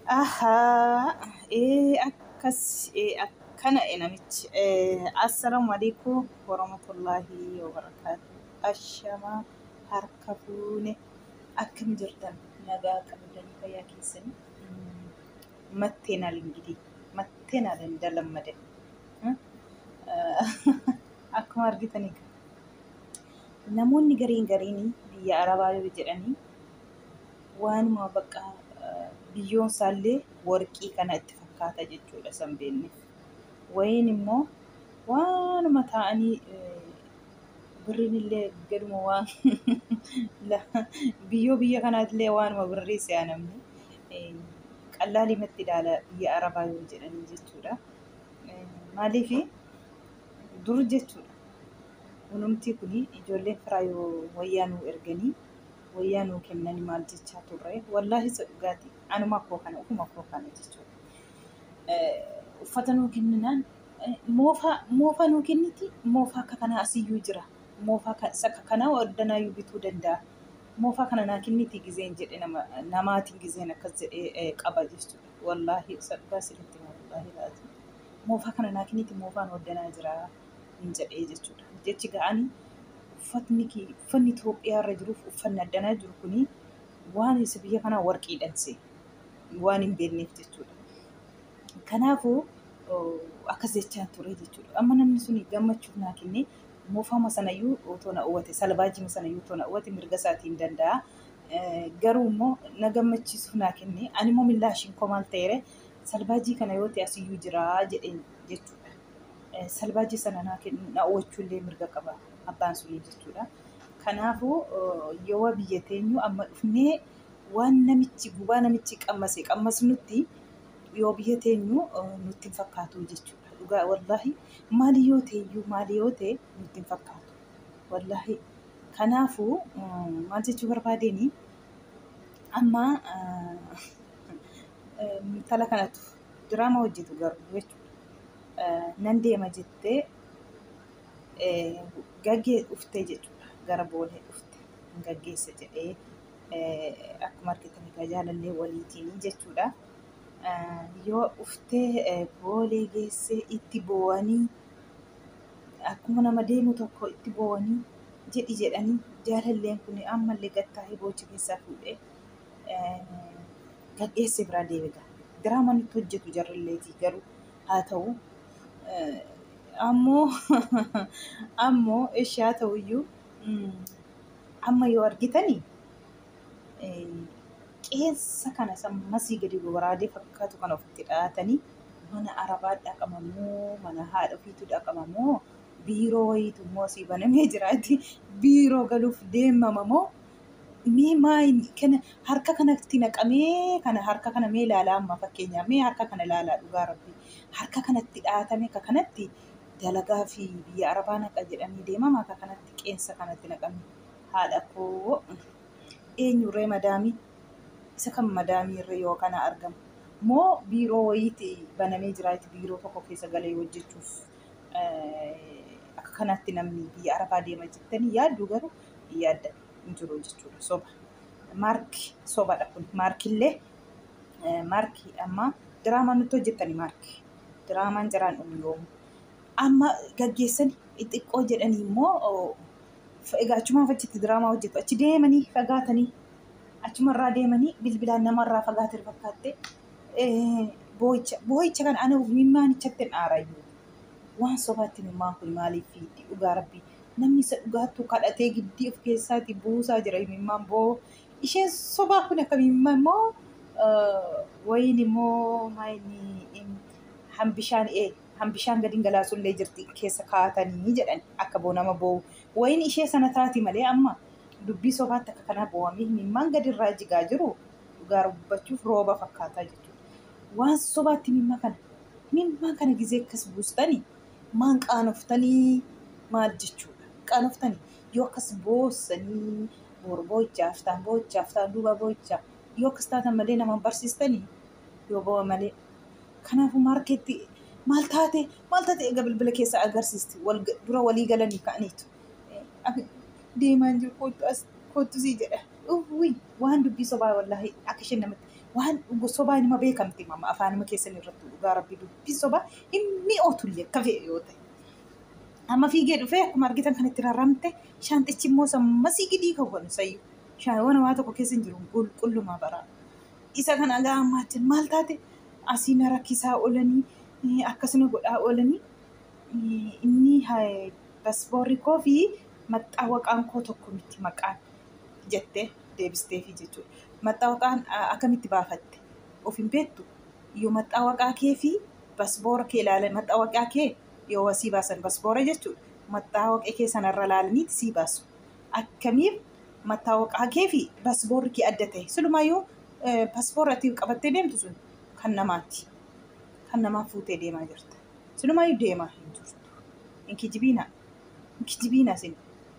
Aha, akkana namichi. Assalamu alaikum warahmatullahi wabarakatuh. Ashama harka fuune akkam jirtan nagaa qabdanii fayyaa keessanii matteenaal ingidihi matteenaal indalammade akkuma argitanii namoonni gariin biyya arabaa yoo jedhanii waanuma bakka biyyoon isaallee warqii kana itti fakkaata jechuudha san beekneef. Wayin immoo waanuma ta'anii birriin illee gaduma waan biyya kanaatillee waanuma birrii se'anamni qallaalimatti ilaala biyya arabaa yoo jedhanii jechuudha. Maaliif dur jechuudha kunumti kuni ijoolleen firaa yoo wayyaa nuu erganii wayyaa nuu kennanii maal jechaa turre wallaahi isa dhugaatii anuma akkoo kana ufuma akkoo kana jechuudha. Uffata nuu kenninaan moofaa nuu kenniti moofaa akka kanaa asiyyuu jira moofaa akka kanaa oddanaayyuu bituu danda'a moofaa kana naa kenniti gizeen jedhe namaatiin gizeen akkas jedhee qaba jechuudha. Wallaahi isa dhugaa sirriitti wallaahi laati moofaa kana naa kenniti moofaan oddanaa jira hin jedhee jechuudha. Jechi ga'anii uffanni Itoophiyaa irra jiruuf uffanni addanaa jiru kuni waan isa biyya kanaa warqiidhanse waan hin beekneef jechuudha. Kanaafuu akkas jechaa ture jechuudha. Amma namni suni gammachuuf naa kennee moofama sanayyuu otoo na uwwate salbaajima sanayyuu otoo na uwwate mirga isaatiin danda'a. Garuu immoo na gammachiisuuf naa kennee ani immoo millaashiin koo maal ta'eere salbaajii kana yoo ta'e asiyyuu jira jedheen jechuudha. Salbaajii sana na uwwachuullee mirga qaba abbaan suni jechuudha. Kanaafuu yoo biyya teenyu amma dhufnee waan namichi gubaa namichi qammasnutti yoo biyya teenyu nutti hin fakkaatu jechuudha. Dhugaa wallaahi maali yoo ta'e nutti hin fakkaatu wallaahi. Kanaafuu maal jechuu barbaadeen amma tala kanatu diraamaa hojjetu garuu jechuudha. Nan deema jettee gaggee dhuftee jechuudha. Gara boolee dhufte gaggeessa jedhee akkuma argitanii tajaajilallee waliitiin jechuudha. Yoo dhuftee boolee geessee itti boo'anii akkuma nama deemu tokko itti boo'anii jedhanii jaalalleen kun ammallee gattaa'ee boochi keessaa fuudhee gaggeessee biraa deebi'a. Diraamaa nutti hojjetu jarrilleetii garuu haa ta'u ammoo ishee haa ta'uyyuu amma yoo argitanii qeensa kana sammasii gadi goraadee fakkaatu kana ofitti dhahatanii mana arabaa dhaqamamoo mana haadha ofiitu dhaqamamoo biiroo wayiitu immoo asii banamee jiraati biiroo galuuf deemamamoo kana harka kanatti naqamee kana harka kana mee ilaalaa amma fakkeenyaaf mee harka kana ilaalaa dhugaa rabbii harka kanatti dhahatame akka kanatti dalagaa fi biyya arabaa naqa jedhanii deemama akka kanatti qeensa kanatti naqamee haadha koo eenyurree madaamii isa kan madaamii irra yoo kana argamu moo biiroo wayiiti banamee jiraati biiroo tokko keessa galee hojjechuuf akka kanatti namni biyya arabaa deema jettanii yaaddu garuu yaadda hin jiru jechuudha. Soba maarkii sobadha kun maarkiillee maarkii amma diraamaa nutti hojjettanii maarkii diraamaan jiraan yoomu amma gaggeessanii xixiqqoo jedhanii immoo egaa achumaan achitti diraamaa hojjetu achi deemanii fagaatanii achumarraa deemanii bilbilaan namarraa fagaatee fakkaattee boo'icha kan ana mimmaanichatti hin aarayyuu waan sobaatti mimmaan kun maaliif fiiddi dhugaa rabbii namni isa dhugaattuu kadhatee giddii of keessaatti buusaa jira mimmaan boo isheen sobaa kun akka mimmaa immoo wayin immoo maayini hambishaan gadi galaasullee jirti keessa kaatanii jedhan akka boo nama boo'u wayin ishee sana taati malee amma dubbii sobaatti akka kanaa boo'amee mimmaan gadirraa jigaa jiru dhugaa dubbachuuf rooba fakkaataa jechuudha. Waan sobaatti mimmaa kana gizee akkas buustanii maan qaanoftanii maal jechuudha. Qaanoftanii yoo akkas boossanii boo'ichaaf ta'an duuba boo'ichaa yoo akkas taatan malee nama barsiistanii yoo boo'a malee. Kanaafuu maarkeetti maal taate egaa bilbila keessa agarsiisti dura walii galanii ka'aniitu. Deemaan jiru kootu sii jedha. Waan dubbii sobaa wallaahi akka isheen namatti waan sobaa nima beekamti mama afaanuma keessan irratti dhugaa rabbi dubbii soba inni ootullee akka fe'e yoo ta'e. Amma fiigee dhufee akkuma argitan kanatti rarramte shaanxichi immoo sammasii gidii kawwanu sayyu. Shaayyoon waa tokko keessa hin jiru qulqullumaa baraa. Isa kana gaa ammaatti maal taate asii na rakkisaa oolanii akkasuma godhaa oolanii inni paaspoortii koo fi maxxaawaqaan koo tokko miti maqaan jettee deebisteefi jechuudha. Maxxaawaqaan akkamitti baafatte of hin beektu yoo maxxaawaqaa kee fi paaspoora kee ilaalan maxxaawaqaa kee yoo sii baasan paaspoora jechuudha. Maxxaawaqaa kee sanarra ilaalaniiti sii baasu. Akkamiif maxxaawaqaa kee fi paaspoorri kee adda ta'e silumaayyuu paaspoortii qabattee deemtu sun kan namaati. Kan namaa fuutee deemaa jirta. Silumaayyuu deemaa hin jirtu. Inkijibiinaa sin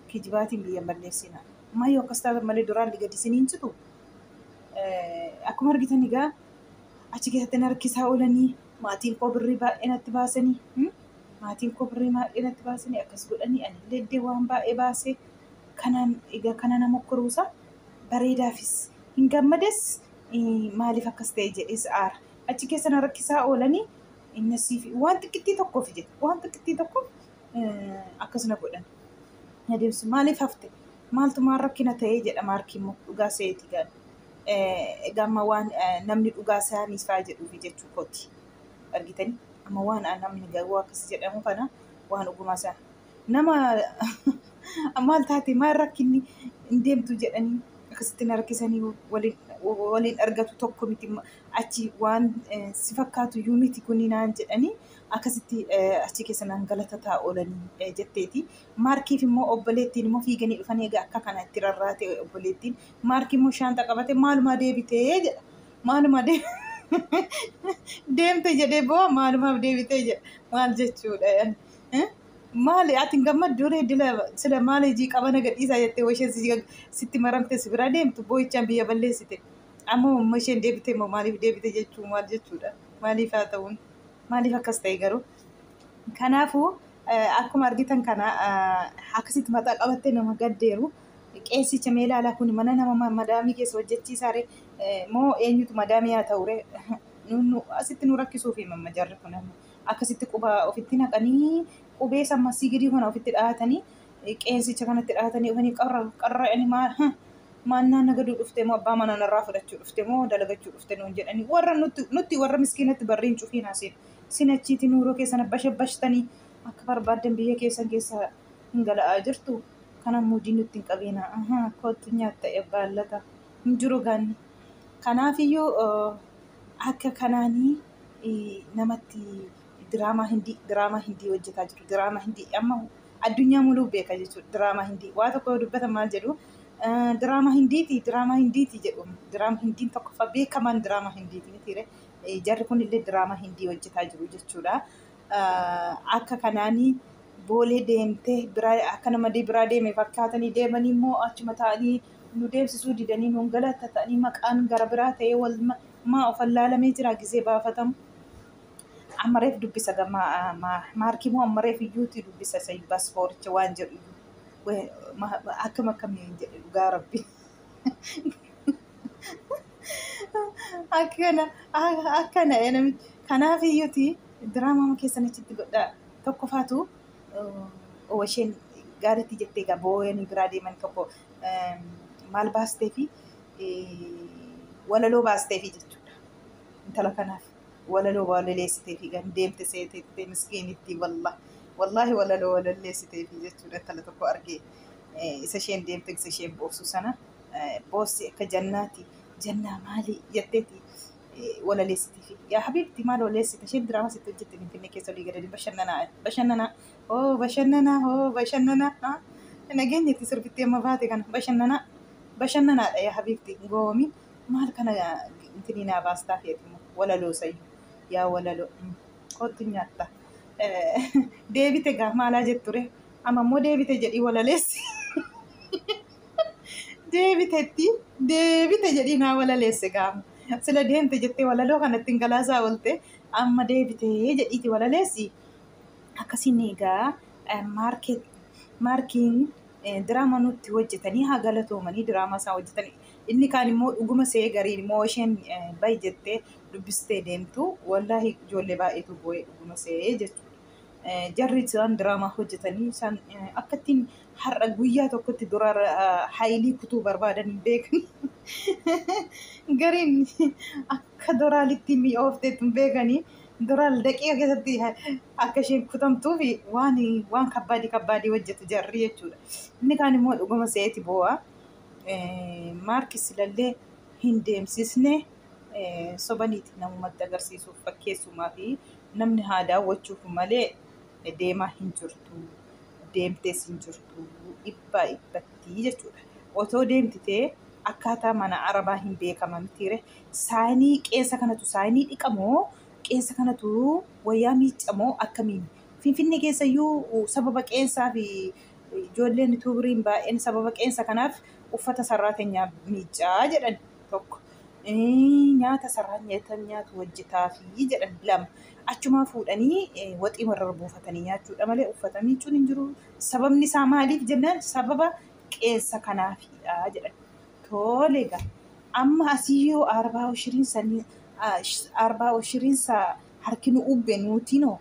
kijibaatiin biyya balleessinaa. Maayyoo akkas taatan malee duraan gadi siniin citu. Akkuma argitan egaa achi keessatti na rakkisaa oolanii maatiin koo birrii baay'ee natti baasanii akkas godhanii anillee iddoo waan baay'ee baasee kanaan egaa kana nama kuruusa bareedaafis hin gammades maaliif akkas ta'e jedhees aara. Achi keessa na rakkisaa oolanii innasiif waan xiqqittii tokkoof jedhe waan xiqqittii tokkoof akkasuma godhan. Adeemsi maaliif hafte maaltu maal rakkina ta'ee jedha maarkiin immoo dhugaa seeti gaadha. Gamma waan namni dhugaa isaaniis fa'aa jedhuufi jechuu kooti. Argitanii amma waan namni garuu akkas jedhamu kana waan ogumaa isaa nama maal taate maal rakkinni hin deemtu jedhanii akkasitti na rakkisanii waliin argatu tokko miti achi waan si fakkaatu yuuniti kuni naan jedhanii akkasitti achi keessa naan galatataa oolanii jetteeti. Maarkiif immoo obboleettiin immoo fiiganii dhufanii egaa akka kana itti rarraate obboleettiin maarkii immoo shaanta qabate maalumaa deebitee jedha. Maalumaa deemte jedhee boo maalumaaf deebitee jedha. Maal jechuudha? Maali ati hin gammaddu sila maal hojii qabana gadhiisaa jettee isheen sitti maramte si bira deemtu boo'ichaan biyya balleessite. Ammoo isheen deebite immoo maaliif deebite jechuu maal jechuudha? Maaliif haa ta'uun? Maaliif akkas ta'e garuu? Kanaafuu akkuma argitan kana akkasitti mataa qabattee nama gaddeeru. Qeessicha mee ilaalaa kun mana nama madaamii keessa hojjechiisaare moo eenyutu madaamii haa ta'ure? Asitti nu rakkisuufi mamma jarri kun akkasitti quba ofitti naqanii qubee sammasii gidii kana ofitti dhahatanii qeensicha kanatti dhahatanii ofanii qarra'anii maannaa nagaduu dhufte moo abbaa mana narraa fudhachuu dhufte moo dalagachuu dhufte nuun jedhanii warra nutti warra miskiinatti barriin cufiin asiin sinachiiti nuuroo keessan bashabashtanii akka barbaaddan biyya keessan keessa hin gala'aa jirtu. Kana muudii nutti hin qabeena kootu nyaatta baallata hin jiru gaanni. Kanaafiyyuu akka kanaanii namatti diraamaa hindii hojjetaa jiru. Diraamaa hindii amma addunyaa muluu beeka jechuudha. Diraamaa hindii waa tokko dubbatan maal jedhu diraamaa hindiiti jedhu. Diraamaa hindiin tokkoffaa beekamaan diraamaa hindiiti mitiire. Jarri kun illee diraamaa hindii hojjetaa jiru jechuudha. Akka kanaanii boolee deemtee akka nama biraa deeme fakkaatanii deemanii immoo achuma ta'anii nu deemsisuu didanii nuun galata ta'anii maqaan gara biraa ta'ee maa of allaalamee jira gisee baafatamu. Ammareef dubbisa maarkii moo ammareef iyyuuti dubbisa sayi paaspooricha waan jedhu akkamii jedhe dhugaa rabbi. Akkana namichi kanaaf iyyuuti diraamaa keessan achitti godhaa tokkofaatu isheen gaariitti jettee egaa boo'anii biraa deeman tokko maal baastee fi walaloo baastee fi jechuudha. Intala kanaaf walaloo walaleessitee fi gan deemte seetee miskiinitti wallaahi walaloo walalleessitee fi jechuudha. Intala tokko argee isa isheen deemte isa isheen boossu sana boossi akka jannaati jannaa maali jetteeti walaleessitee fi yaa habiibti maal walaleessite isheen diraamaa sitti hojjette Finfinnee keessa olii gadadi bashannanaa nageenyatti sirbitti amma baate kana bashannanaadha yaa habiibti goomi maal kana intini naa baastaa feetu walaloo sayyu yaa walaloo kootu nyaatta deebite gaa maalaa jetture amma immoo deebite jedhii walaleessi deebite jedhii naa walaleesse gaama. Sila deemte jettee walaloo kanatti galaasaa oolte amma deebitee jedhiiti walaleessi. Akkasiin egaa maarkiin diraamaa nutti hojjetanii haa galatoomanii diraamaa isaa hojjetanii Inni kaan immoo dhuguma see gariin immoo isheen bahi jettee dubbistee deemtu wallaahi ijoollee baay'eetu boo'ee dhuguma see jechuudha. Jarri isaan diraamaa hojjetanii isaan akkattiin har'a guyyaa tokkotti dura haayilii kutuu barbaadan hin beekan. Gariin akka doraalitti mi'oofteetu hin beekanii. Doraal daqiiqa keessatti akka isheen kutamtuuf waan kabbaadii hojjetu jarri jechuudha. Inni kaan immoo dhuguma seeti boo'a. Maarkis lallee hin deemsisne sobaniiti namumatti agarsiisuuf fakkeessumaa fi namni haa daawwachuuf malee deemaa hin jirtu. Deemtees hin jirtu. Dhibbatti jechuudha. Otoo deemtitee akkaataa mana arabaa hin beekaman mitiire saayinii qeensa kanatu saayinii dhiqamoo qeensa kanatu wayyaa miiccamoo akkamiin Finfinnee keessayyuu sababa qeensaa fi ijoolleen tuuriin baay'een sababa qeensa kanaaf uffata sarraateenyaa miiccaa jedhan tokko. Nyaata sarraan nyaatu hojjetaa fi jedhan lama. Achumaa fuudhanii waxii warra buufatanii nyaachuudha malee uffata miicuun hin jiru. Sababni isaa maaliif jennaan sababa qeensa kanaafidha jedhan. Tole egaa amma asiyyoo 24 harki nu ubbe nuutinoo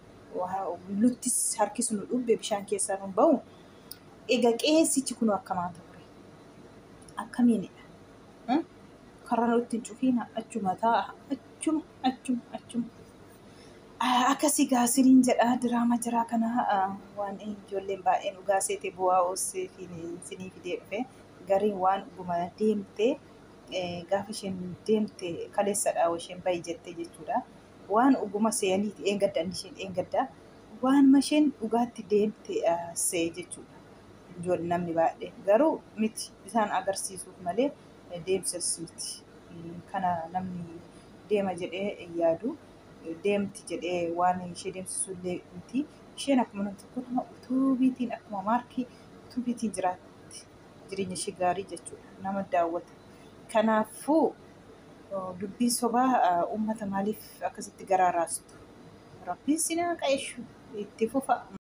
luttis harkis nu ubbe bishaan keessaa nu bahu. Egaa qeessichi kun akkamaa ture? Akkamiinidha? Karra nutti hin cufiin achuma taa'a. Achuma. Akkasii gaasiriin jedhaa diraama jiraa kana waan ijoolleen baay'een dhugaa seete bu'aa oossee fi sinii fidee dhufe gariin waan dhuguma deemtee gaafa isheen deemte kaleessadhaa isheen bahi jettee jechuudha. Waan dhuguma seeniiti eengadda isheen eengaddaa waan isheen dhugaatti deemte see jechuudha. Ijoollee namni baay'ee garuu miti isaan agarsiisuuf malee deemsas miti. Kana namni deema jedhee yaadu. Deemti jedhee waan ishee deemsisullee miti. Isheen akkuma namni tokko nama utuubiitiin akkuma maarkii utuubiitiin jiraatti. Jireenya ishee gaarii jechuudha. Nama daawwata. Kanaafuu dubbii sobaa uummata maaliif akkasitti garaa raastu? Rabbiin sinaa qayeeshu itti fufa.